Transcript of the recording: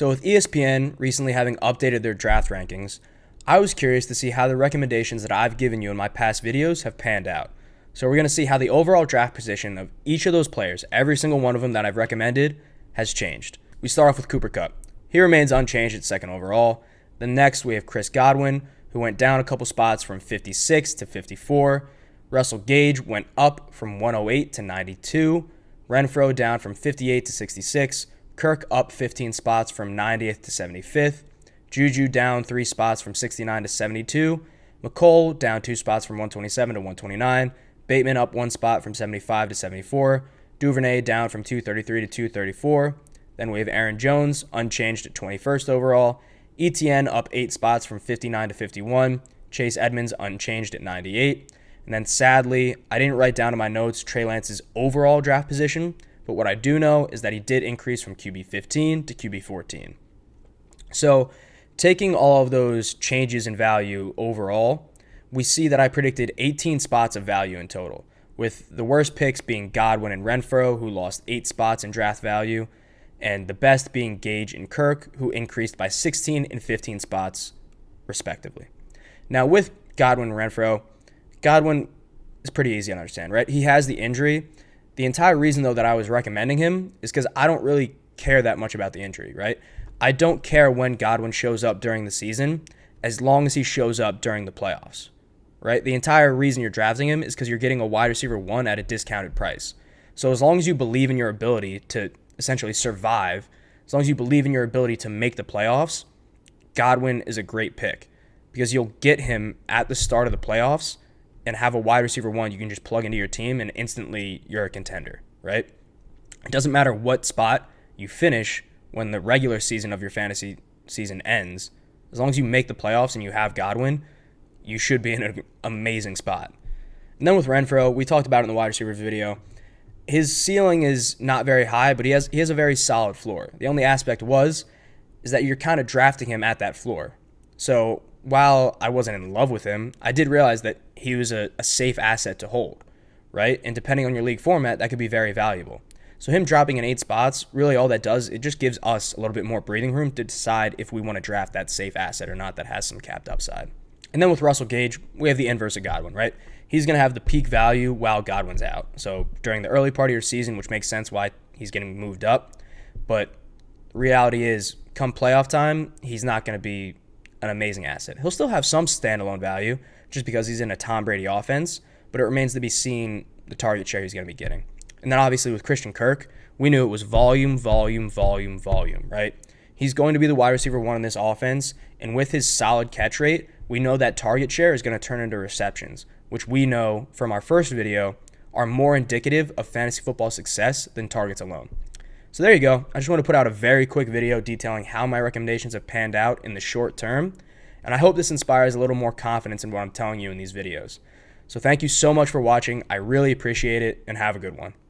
So with ESPN recently having updated their draft rankings, I was curious to see how the recommendations that I've given you in my past videos have panned out. So we're going to see how the overall draft position of each of those players, every single one of them that I've recommended, has changed. We start off with Cooper Kupp. He remains unchanged at second overall. Then next we have Chris Godwin, who went down a couple spots from 56 to 54. Russell Gage went up from 108 to 92. Renfrow down from 58 to 66. Kirk up 15 spots from 90th to 75th. Juju down 3 spots from 69 to 72. McColl down 2 spots from 127 to 129. Bateman up 1 spot from 75 to 74. Duvernay down from 233 to 234. Then we have Aaron Jones, unchanged at 21st overall. ETN up 8 spots from 59 to 51. Chase Edmonds unchanged at 98. And then sadly, I didn't write down in my notes Trey Lance's overall draft position, but what I do know is that he did increase from QB 15 to QB 14. So taking all of those changes in value overall, we see that I predicted 18 spots of value in total, with the worst picks being Godwin and Renfrow, who lost 8 spots in draft value, and the best being Gage and Kirk, who increased by 16 and 15 spots, respectively. Now, with Godwin and Renfrow, Godwin is pretty easy to understand, right? He has the injury. The entire reason, though, that I was recommending him is because I don't really care that much about the injury, right? I don't care when Godwin shows up during the season as long as he shows up during the playoffs, right? The entire reason you're drafting him is because you're getting a wide receiver 1 at a discounted price. So as long as you believe in your ability to essentially survive, as long as you believe in your ability to make the playoffs, Godwin is a great pick because you'll get him at the start of the playoffs and have a wide receiver 1 you can just plug into your team and instantly you're a contender, right? It doesn't matter what spot you finish when the regular season of your fantasy season ends. As long as you make the playoffs and you have Godwin, you should be in an amazing spot. And then with Renfrow, we talked about it in the wide receiver video. His ceiling is not very high, but he has a very solid floor. The only aspect is that you're kind of drafting him at that floor. So while I wasn't in love with him, I did realize that he was a safe asset to hold, right? And depending on your league format, that could be very valuable. So him dropping in 8 spots, really all that does, it just gives us a little bit more breathing room to decide if we want to draft that safe asset or not that has some capped upside. And then with Russell Gage, we have the inverse of Godwin, right? He's going to have the peak value while Godwin's out. So during the early part of your season, which makes sense why he's getting moved up. But reality is, come playoff time, he's not going to be an amazing asset. He'll still have some standalone value just because he's in a Tom Brady offense, but it remains to be seen the target share he's going to be getting. And then obviously with Christian Kirk, we knew it was volume, right? He's going to be the wide receiver 1 in this offense, and with his solid catch rate, we know that target share is going to turn into receptions, which we know from our first video are more indicative of fantasy football success than targets alone. So there you go. I just want to put out a very quick video detailing how my recommendations have panned out in the short term, and I hope this inspires a little more confidence in what I'm telling you in these videos. So thank you so much for watching. I really appreciate it, and have a good one.